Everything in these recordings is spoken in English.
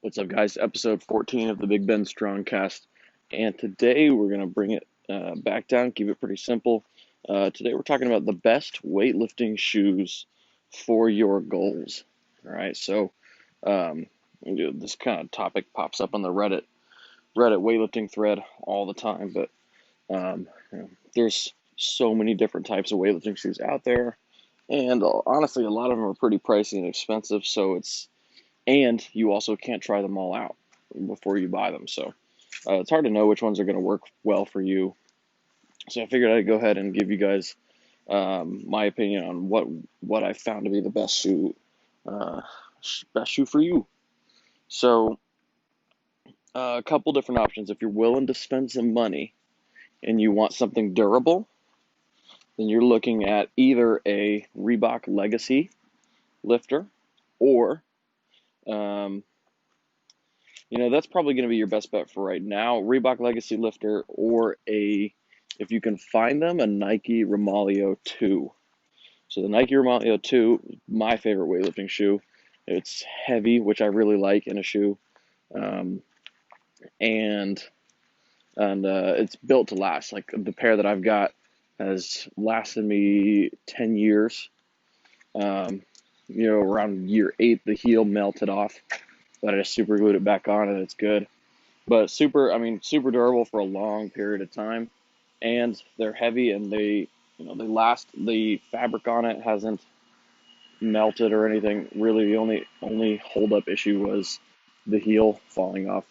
What's up, guys? Episode 14 of the Big Ben Strongcast. And today we're going to bring it back down, keep it pretty simple. Today we're talking about the best weightlifting shoes for your goals. All right, so this kind of topic pops up on the Reddit weightlifting thread all the time, but there's so many different types of weightlifting shoes out there. And honestly, a lot of them are pretty pricey and expensive, and you also can't try them all out before you buy them. So it's hard to know which ones are going to work well for you. So I figured I'd go ahead and give you guys my opinion on what I found to be the uh, best shoe for you. So a couple different options. If you're willing to spend some money and you want something durable, then you're looking at either a Reebok Legacy lifter or um, that's probably going to be your best bet for right now. Reebok Legacy Lifter or if you can find them, a Nike Romalio 2. So the Nike Romalio 2 is my favorite weightlifting shoe. It's heavy, which I really like in a shoe, um, and it's built to last. Like the pair that I've got has lasted me 10 years. Around year 8, the heel melted off, but I just super glued it back on, and it's good. But super durable for a long period of time, and they're heavy and they last. The fabric on it hasn't melted or anything. Really, the only hold up issue was the heel falling off.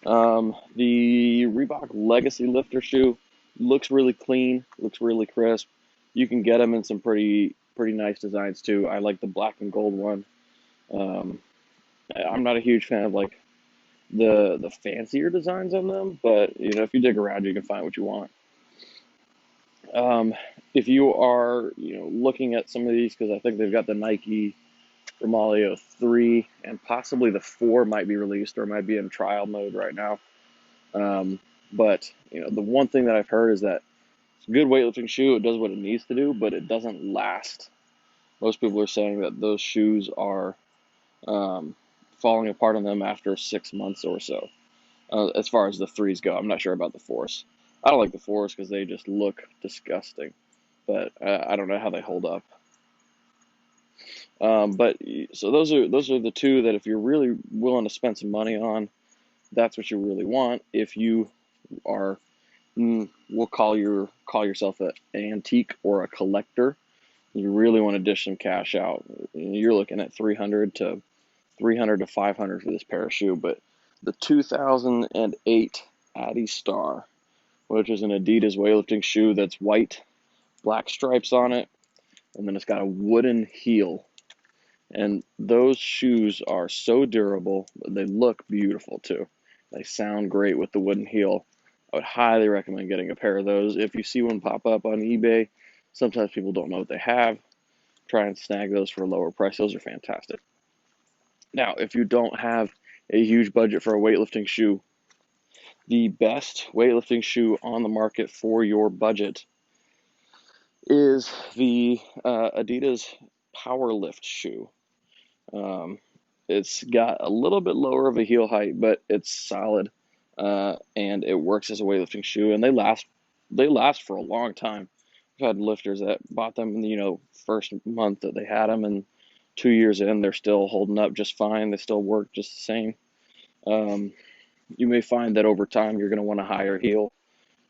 The Reebok Legacy Lifter shoe looks really clean, looks really crisp. You can get them in some pretty nice designs too. I like the black and gold one. Um, I'm not a huge fan of like the fancier designs on them, but if you dig around, you can find what you want. Um, if you are looking at some of these, because I think they've got the Nike Romalio 3 and possibly the 4 might be released or might be in trial mode right now. But the one thing that I've heard is that it's a good weightlifting shoe. It does what it needs to do, but it doesn't last. Most people are saying that those shoes are um, falling apart on them after 6 months or so. As far as the threes go, I'm not sure about the fours. I don't like the fours because they just look disgusting, but I don't know how they hold up. But so those are the two that if you're really willing to spend some money on, that's what you really want. If you are, we'll call yourself an antique or a collector, you really want to dish some cash out. You're looking at 300 to 500 for this pair of shoe. But the 2008 Addy Star, which is an Adidas weightlifting shoe that's white, black stripes on it, and then it's got a wooden heel. And those shoes are so durable, they look beautiful too. They sound great with the wooden heel. I would highly recommend getting a pair of those. If you see one pop up on eBay, sometimes people don't know what they have. Try and snag those for a lower price. Those are fantastic. Now, if you don't have a huge budget for a weightlifting shoe, the best weightlifting shoe on the market for your budget is the Adidas Powerlift shoe. Um, it's got a little bit lower of a heel height, but it's solid, and it works as a weightlifting shoe, and they last. They last for a long time. I've had lifters that bought them in the first month that they had them, and 2 years in, they're still holding up just fine. They still work just the same. Um, you may find that over time you're going to want a higher heel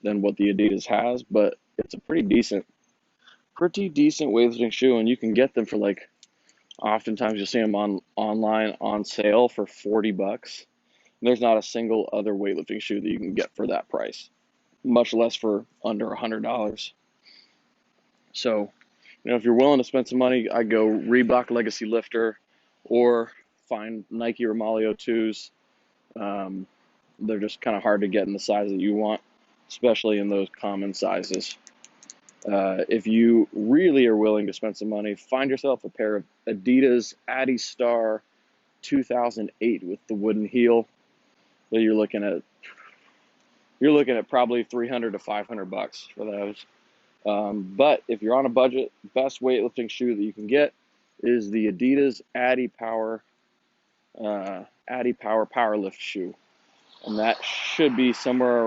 than what the Adidas has, but it's a pretty decent weightlifting shoe, and you can get them for like oftentimes you'll see them online on sale for $40. There's not a single other weightlifting shoe that you can get for that price, much less for under $100. So, if you're willing to spend some money, I go Reebok Legacy Lifter or find Nike Romalio 2s. Um, they're just kind of hard to get in the size that you want, especially in those common sizes. If you really are willing to spend some money, find yourself a pair of Adidas Addy Star 2008 with the wooden heel. That you're looking at probably 300 to 500 bucks for those. But if you're on a budget, best weightlifting shoe that you can get is the Adidas Addy Power Addy Power Powerlift shoe, and that should be somewhere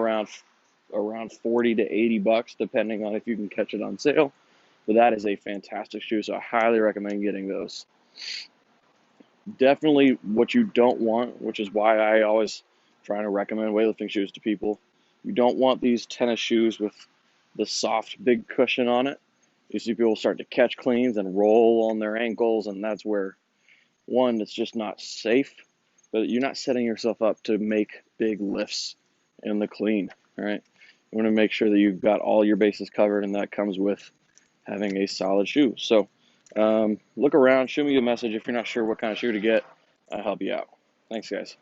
around 40 to 80 bucks, depending on if you can catch it on sale. But that is a fantastic shoe, so I highly recommend getting those. Definitely what you don't want, which is why I always try to recommend weightlifting shoes to people. You don't want these tennis shoes with the soft, big cushion on it. You see people start to catch cleans and roll on their ankles, and that's where, one, it's just not safe, but you're not setting yourself up to make big lifts in the clean, all right? You want to make sure that you've got all your bases covered, and that comes with having a solid shoe. So look around, shoot me a message if you're not sure what kind of shoe to get. I'll help you out. Thanks, guys.